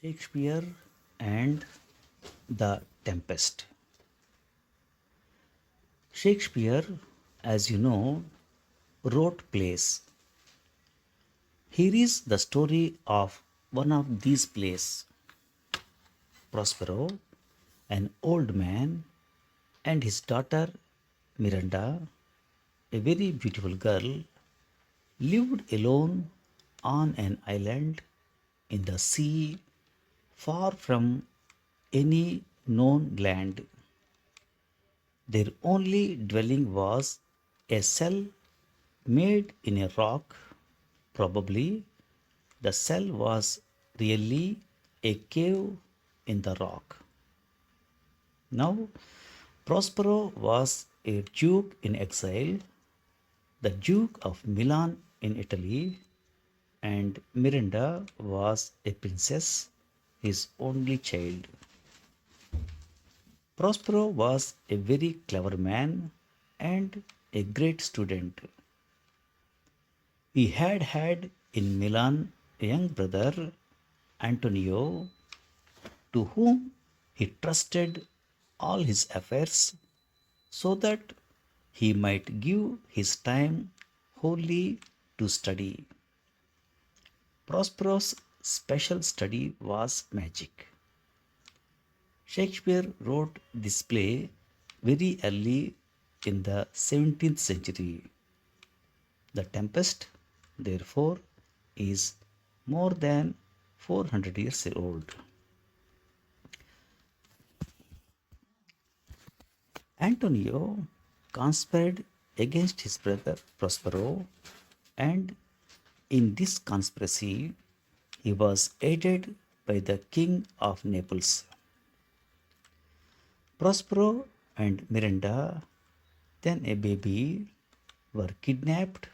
Shakespeare and the Tempest. Shakespeare, as you know, wrote plays. Here is the story of one of these plays. Prospero, an old man, and his daughter Miranda, a very beautiful girl, lived alone on an island in the sea far from any known land. Their only dwelling was a cell made in a rock. Probably the cell was really a cave in the rock. Now, Prospero was a duke in exile, the Duke of Milan in Italy, and Miranda was a princess, his only child. Prospero was a very clever man and a great student. He had in Milan a young brother, Antonio, to whom he trusted all his affairs so that he might give his time wholly to study. Prospero's special study was magic. Shakespeare wrote this play very early in the 17th century. The Tempest, therefore, is more than 400 years old. Antonio conspired against his brother Prospero, and in this conspiracy he was aided by the king of Naples. Prospero and Miranda, then a baby, were kidnapped,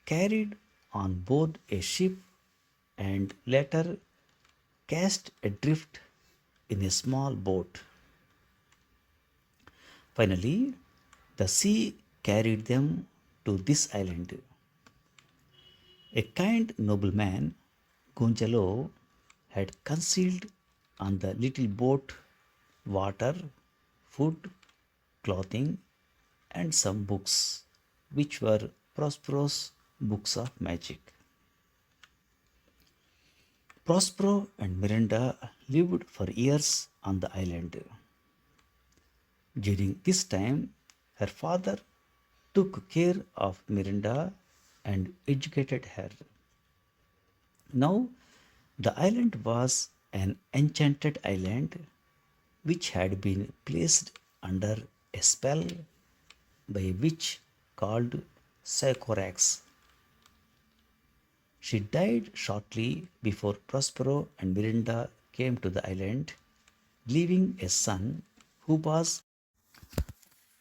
carried on board a ship, and later cast adrift in a small boat. Finally, the sea carried them to this island. A kind nobleman, Gonzalo, had concealed on the little boat water, food, clothing, and some books, which were Prospero's books of magic. Prospero and Miranda lived for years on the island. During this time, her father took care of Miranda and educated her. Now, the island was an enchanted island which had been placed under a spell by a witch called Sycorax. She died shortly before Prospero and Miranda came to the island, leaving a son who was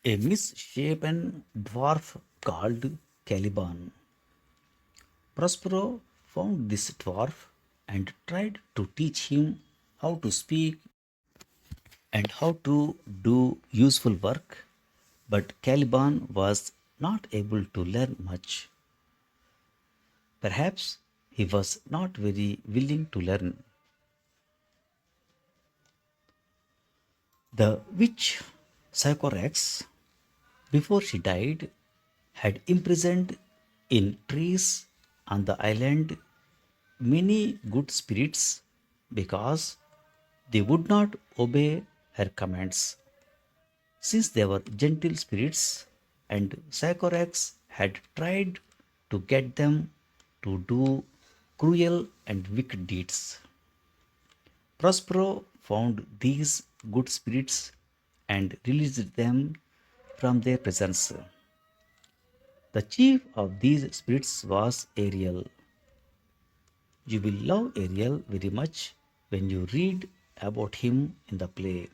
a misshapen dwarf called Caliban. Prospero found this dwarf and tried to teach him how to speak and how to do useful work, but Caliban was not able to learn much. Perhaps he was not very willing to learn. The witch Sycorax, before she died, had imprisoned in trees on the island many good spirits because they would not obey her commands. Since they were gentle spirits, and Sycorax had tried to get them to do cruel and wicked deeds. Prospero found these good spirits and released them from their presence. The chief of these spirits was Ariel. You will love Ariel very much when you read about him in the play.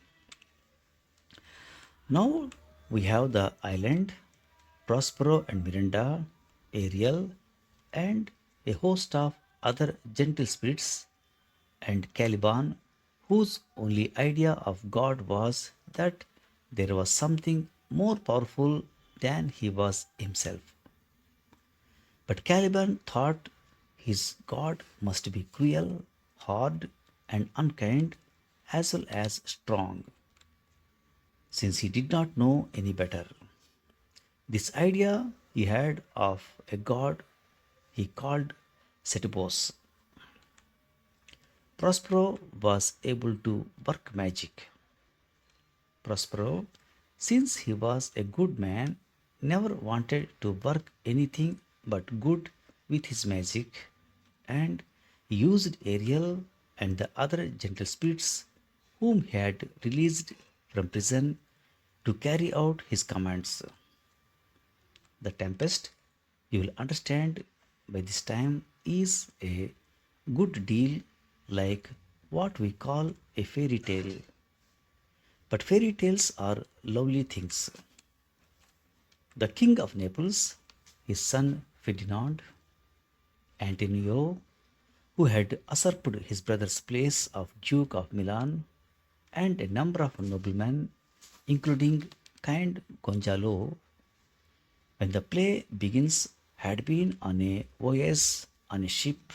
Now we have the island, Prospero and Miranda, Ariel, and a host of other gentle spirits, and Caliban, whose only idea of God was that there was something more powerful than he was himself. But Caliban thought his God must be cruel, hard, and unkind as well as strong, since he did not know any better. This idea he had of a god he called Setibos. Prospero was able to work magic. Prospero, since he was a good man, never wanted to work anything but good with his magic, and he used Ariel and the other gentle spirits whom he had released from prison to carry out his commands. The Tempest, you will understand by this time, is a good deal like what we call a fairy tale. But fairy tales are lovely things. The King of Naples, his son Ferdinand, Antonio, who had usurped his brother's place of Duke of Milan, and a number of noblemen, including Count Gonzalo, when the play begins, had been on a voyage on a ship.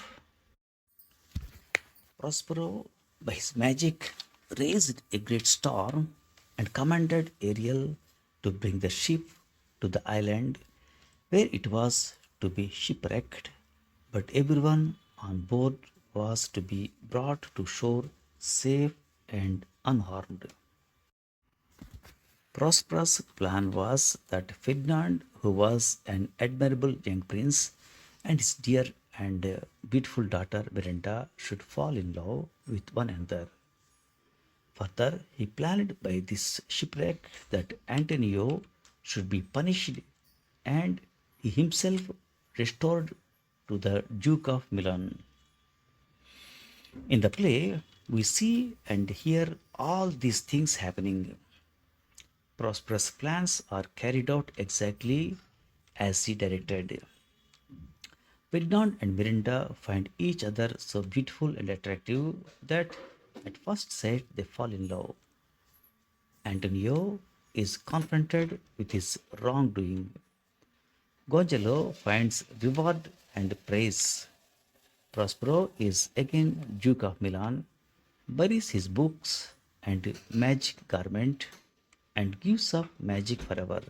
Prospero, by his magic, raised a great storm and commanded Ariel to bring the ship to the island where it was to be shipwrecked, but everyone on board was to be brought to shore safe and unharmed. Prosperous' plan was that Ferdinand, who was an admirable young prince, and his dear and beautiful daughter Miranda should fall in love with one another. Further, he planned by this shipwreck that Antonio should be punished and he himself restored to the Duke of Milan. In the play, we see and hear all these things happening. Prosperous plans are carried out exactly as he directed. Ferdinand and Miranda find each other so beautiful and attractive that at first sight they fall in love. Antonio is confronted with his wrongdoing. Gonzalo finds reward and praise. Prospero is again Duke of Milan, buries his books and magic garment, and gives up magic forever.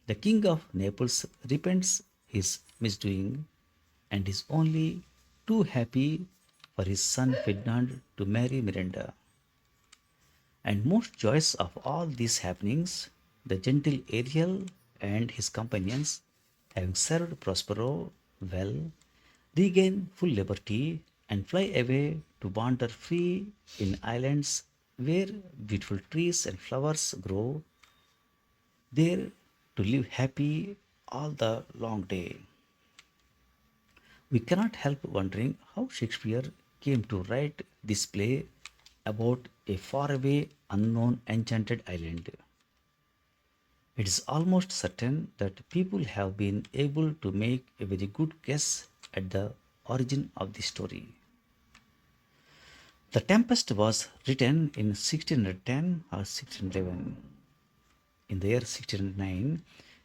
The king of Naples repents his misdoing and is only too happy for his son Ferdinand to marry Miranda. And most joyous of all these happenings, the gentle Ariel and his companions, having served Prospero well, regain full liberty and fly away to wander free in islands where beautiful trees and flowers grow, there to live happy all the long day. We cannot help wondering how Shakespeare came to write this play about a faraway, unknown, enchanted island. It is almost certain that people have been able to make a very good guess at the origin of the story. The Tempest was written in 1610 or 1611. In the year 1609,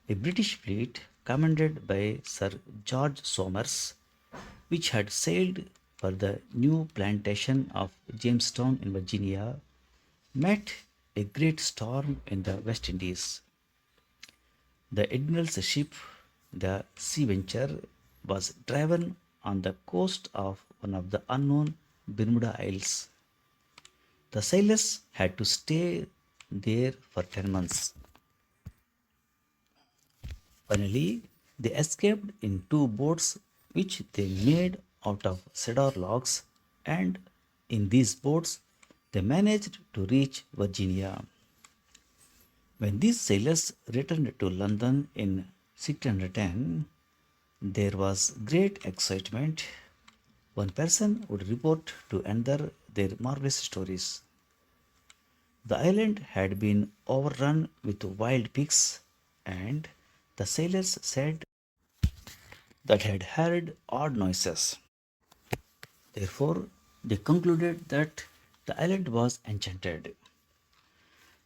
a British fleet commanded by Sir George Somers, which had sailed for the new plantation of Jamestown in Virginia, met a great storm in the West Indies. The admiral's ship, the Sea Venture, was driven on the coast of one of the unknown Bermuda Isles. The sailors had to stay there for 10 months. Finally, they escaped in two boats which they made out of cedar logs, and in these boats they managed to reach Virginia. When these sailors returned to London in 1610, there was great excitement. One person would report to another their marvelous stories. The island had been overrun with wild pigs, and the sailors said that had heard odd noises. Therefore, they concluded that the island was enchanted.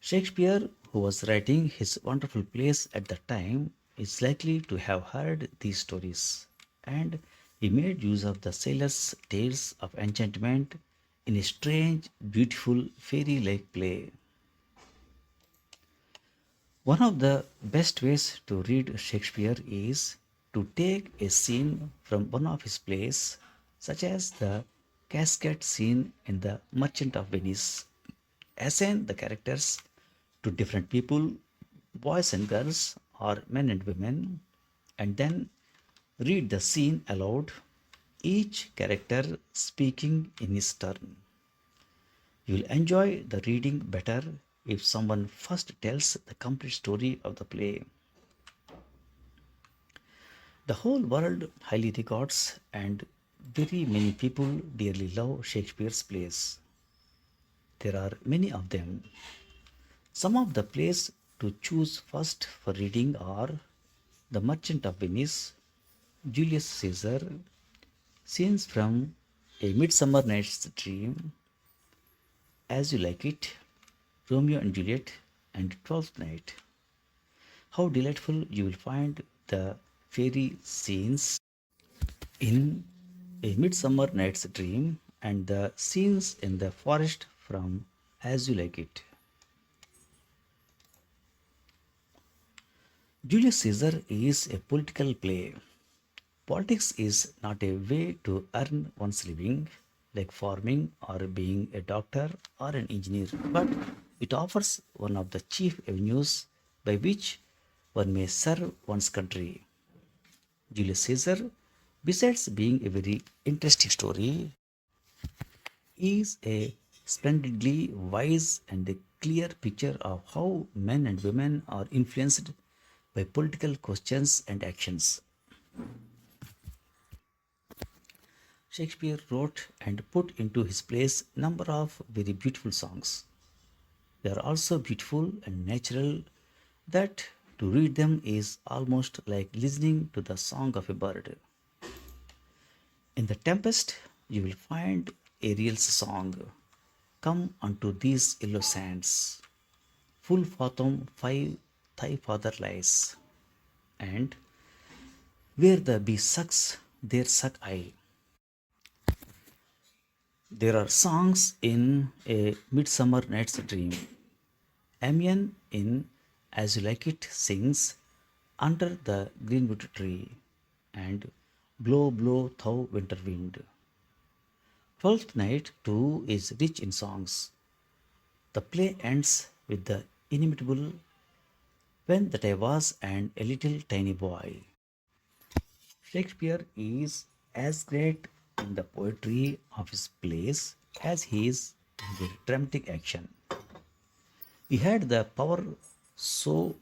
Shakespeare, who was writing his wonderful plays at the time, is likely to have heard these stories, and he made use of the sailors' tales of enchantment in a strange, beautiful, fairy like play. One of the best ways to read Shakespeare is to take a scene from one of his plays, such as the casket scene in The Merchant of Venice, assign the characters to different people, boys and girls, or men and women, and then read the scene aloud, each character speaking in his turn. You will enjoy the reading better if someone first tells the complete story of the play. The whole world highly regards and very many people dearly love Shakespeare's plays. There are many of them. Some of the plays to choose first for reading are The Merchant of Venice, Julius Caesar, Scenes from A Midsummer Night's Dream, As You Like It, Romeo and Juliet, and Twelfth Night. How delightful you will find the fairy scenes in A Midsummer Night's Dream and the scenes in the forest from As You Like It. Julius Caesar is a political play. Politics is not a way to earn one's living, like farming or being a doctor or an engineer, but it offers one of the chief avenues by which one may serve one's country. Julius Caesar, besides being a very interesting story, is a splendidly wise and a clear picture of how men and women are influenced by political questions and actions. Shakespeare wrote and put into his plays number of very beautiful songs. They are also beautiful and natural that to read them is almost like listening to the song of a bird. In the Tempest, you will find Ariel's song, Come unto these yellow sands, full fathom five thy father lies, and where the bee sucks, there suck I. There are songs in A Midsummer Night's Dream. Amian in As You Like It sings Under the Greenwood Tree and Blow, Blow, Thou Winter Wind. Twelfth Night too is rich in songs. The play ends with the inimitable When that I was and a little tiny boy. Shakespeare is as great in the poetry of his plays as he is in their dramatic action. He had the power so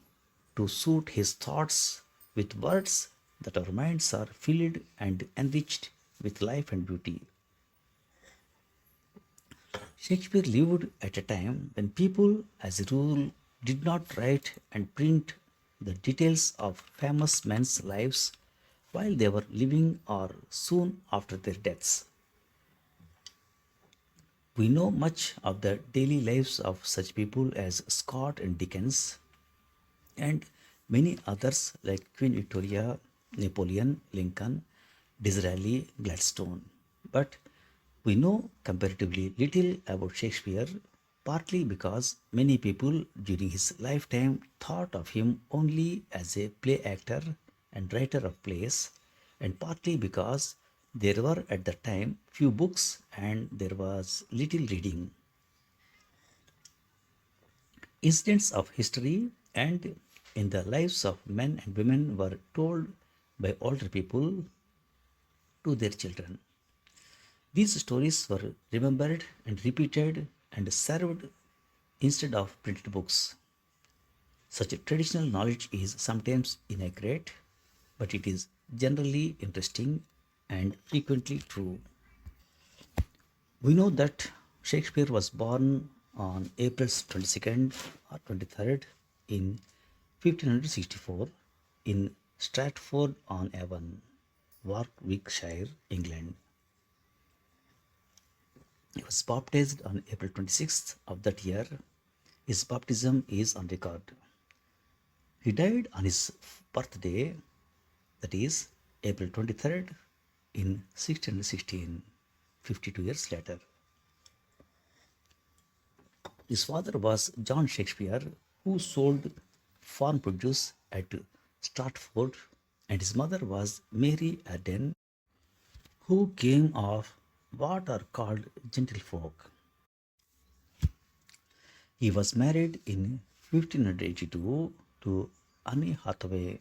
to suit his thoughts with words that our minds are filled and enriched with life and beauty. Shakespeare lived at a time when people, as a rule, did not write and print the details of famous men's lives while they were living or soon after their deaths. We know much of the daily lives of such people as Scott and Dickens, and many others like Queen Victoria, Napoleon, Lincoln, Disraeli, Gladstone. But we know comparatively little about Shakespeare, partly because many people during his lifetime thought of him only as a play actor and writer of plays, and partly because there were at the time few books and there was little reading. Incidents of history and in the lives of men and women were told by older people to their children. These stories were remembered and repeated and served instead of printed books. Such traditional knowledge is sometimes inaccurate, but it is generally interesting and frequently true. We know that Shakespeare was born on April 22nd or 23rd in 1564 in Stratford on Avon, Warwickshire, England. He was baptized on April 26th of that year. His baptism is on record. He died on his birthday, that is April 23rd in 1616, 52 years later. His father was John Shakespeare, who sold farm produce at Stratford, and his mother was Mary Arden, who came of what are called gentlefolk. He was married in 1582 to Anne Hathaway.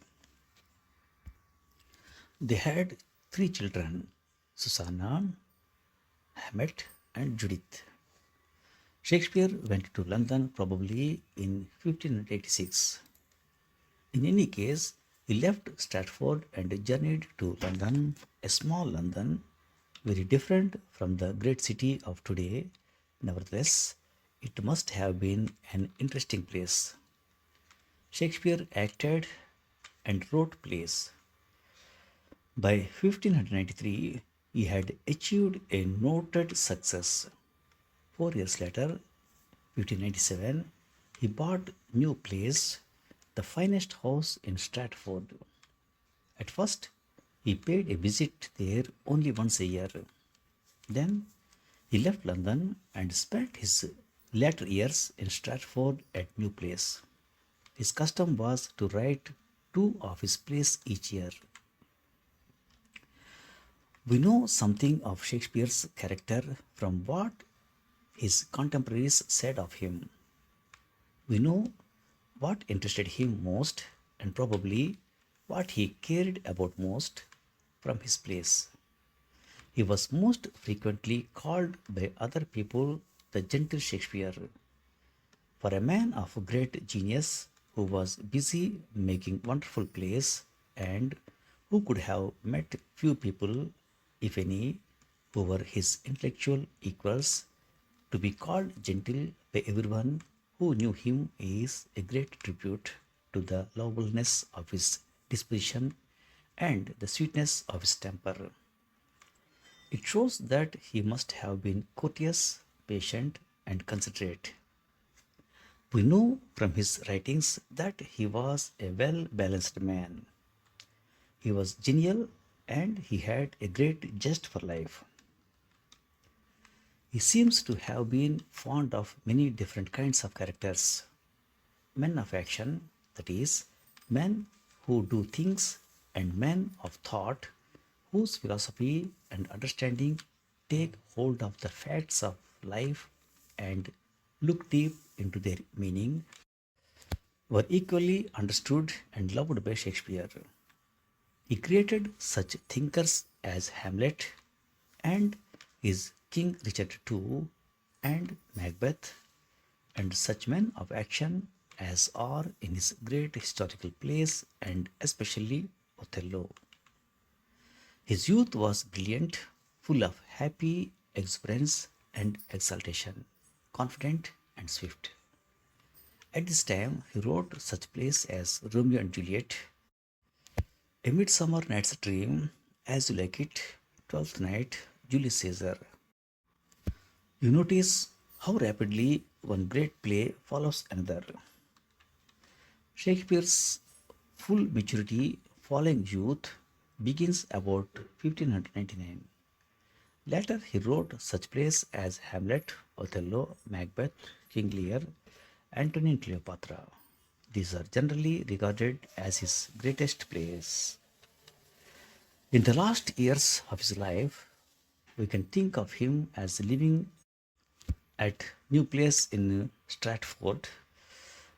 They had three children, Susanna, Hamlet, and Judith. Shakespeare went to London probably in 1586. In any case, he left Stratford and journeyed to London, a small London, very different from the great city of today. Nevertheless, it must have been an interesting place. Shakespeare acted and wrote plays. By 1593, he had achieved a noted success. 4 years later, 1597, he bought New Place, the finest house in Stratford. At first, he paid a visit there only once a year. Then, he left London and spent his later years in Stratford at New Place. His custom was to write two of his plays each year. We know something of Shakespeare's character from what his contemporaries said of him. We know what interested him most and probably what he cared about most from his plays. He was most frequently called by other people the gentle Shakespeare. For a man of great genius who was busy making wonderful plays and who could have met few people, if any, who were his intellectual equals, to be called gentle by everyone who knew him is a great tribute to the lovableness of his disposition and the sweetness of his temper. It shows that he must have been courteous, patient, and considerate. We know from his writings that he was a well balanced man. He was genial and he had a great zest for life. He seems to have been fond of many different kinds of characters. Men of action, that is, men who do things, and men of thought, whose philosophy and understanding take hold of the facts of life and look deep into their meaning, were equally understood and loved by Shakespeare. He created such thinkers as Hamlet and his King Richard II and Macbeth, and such men of action as are in his great historical plays and especially Othello. His youth was brilliant, full of happy exuberance and exultation, confident and swift. At this time, he wrote such plays as Romeo and Juliet, A Midsummer Night's Dream, As You Like It, Twelfth Night, Julius Caesar. You notice how rapidly one great play follows another. Shakespeare's full maturity following youth begins about 1599. Later, he wrote such plays as Hamlet, Othello, Macbeth, King Lear, Antony and Cleopatra. These are generally regarded as his greatest plays. In the last years of his life, we can think of him as living at new place in Stratford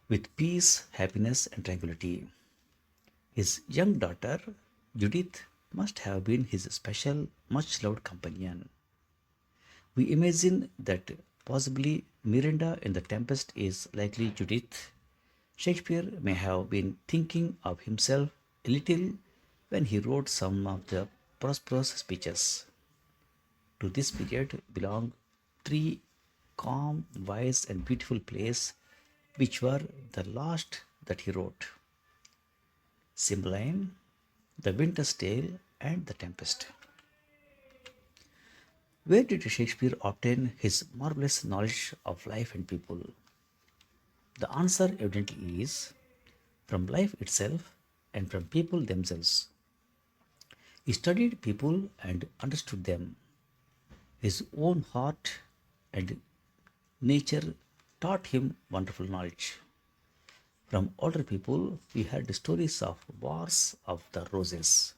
with peace, happiness, and tranquility. His young daughter, Judith, must have been his special, much loved companion. We imagine that possibly Miranda in the Tempest is likely Judith. Shakespeare may have been thinking of himself a little when he wrote some of the prosperous speeches. To this period belong three calm, wise, and beautiful plays, which were the last that he wrote: Cymbeline, The Winter's Tale, and The Tempest. Where did Shakespeare obtain his marvelous knowledge of life and people? The answer evidently is from life itself and from people themselves. He studied people and understood them. His own heart and nature taught him wonderful knowledge. From older people, we heard stories of wars of the roses.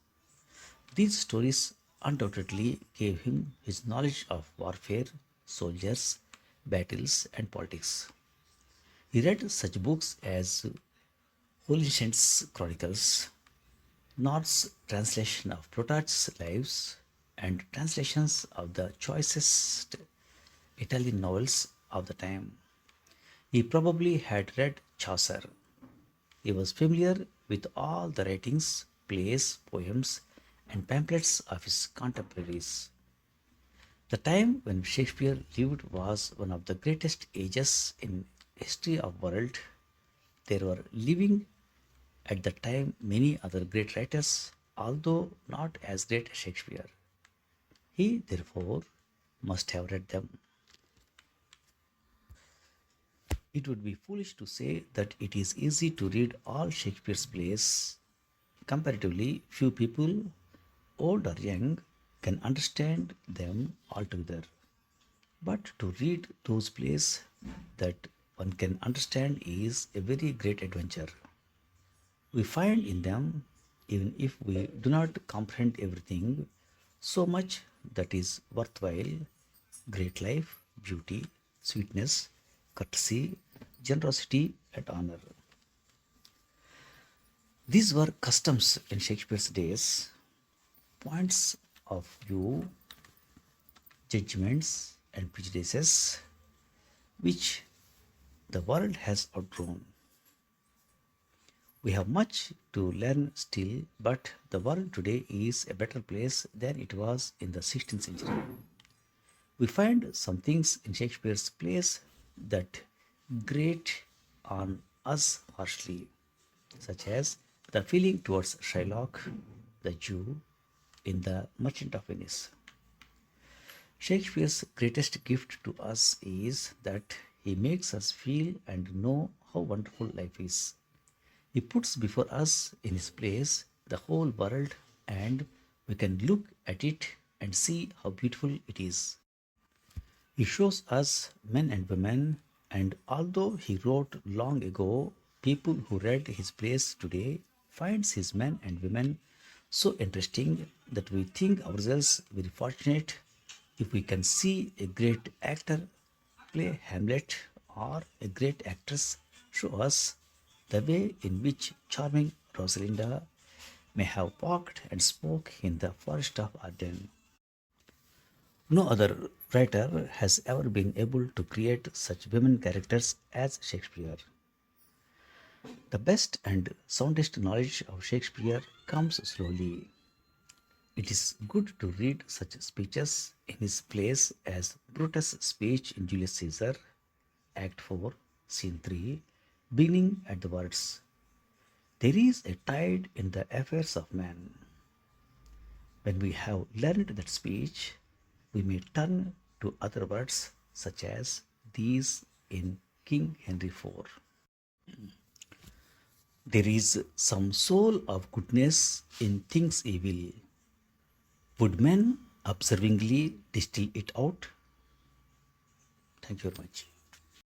These stories undoubtedly gave him his knowledge of warfare, soldiers, battles, and politics. He read such books as Holinshed's Chronicles, North's translation of Plutarch's Lives, and translations of the choicest Italian novels of the time. He probably had read Chaucer. He was familiar with all the writings, plays, poems, and pamphlets of his contemporaries. The time when Shakespeare lived was one of the greatest ages in history of world. There were living at the time many other great writers, although not as great as Shakespeare. He therefore must have read them. It would be foolish to say that it is easy to read all Shakespeare's plays. Comparatively, few people, old or young, can understand them altogether. But to read those plays that one can understand is a very great adventure. We find in them, even if we do not comprehend everything, so much that is worthwhile: great life, beauty, sweetness, courtesy, generosity, and honor. These were customs in Shakespeare's days, points of view, judgments, and prejudices which the world has outgrown. We have much to learn still, but the world today is a better place than it was in the 16th century. We find some things in Shakespeare's plays that grate on us harshly, such as the feeling towards Shylock, the Jew, in The Merchant of Venice. Shakespeare's greatest gift to us is that he makes us feel and know how wonderful life is. He puts before us in his place the whole world, and we can look at it and see how beautiful it is. He shows us men and women, and although he wrote long ago, people who read his plays today finds his men and women so interesting that we think ourselves very fortunate if we can see a great actor play Hamlet or a great actress show us the way in which charming Rosalinda may have walked and spoke in the forest of Arden. No other writer has ever been able to create such women characters as Shakespeare. The best and soundest knowledge of Shakespeare comes slowly. It is good to read such speeches in his plays as Brutus' speech in Julius Caesar, Act 4, Scene 3, beginning at the words, "There is a tide in the affairs of man." When we have learned that speech, we may turn to other words such as these in King Henry IV. There is some soul of goodness in things evil. Would men observingly distill it out? Thank you very much.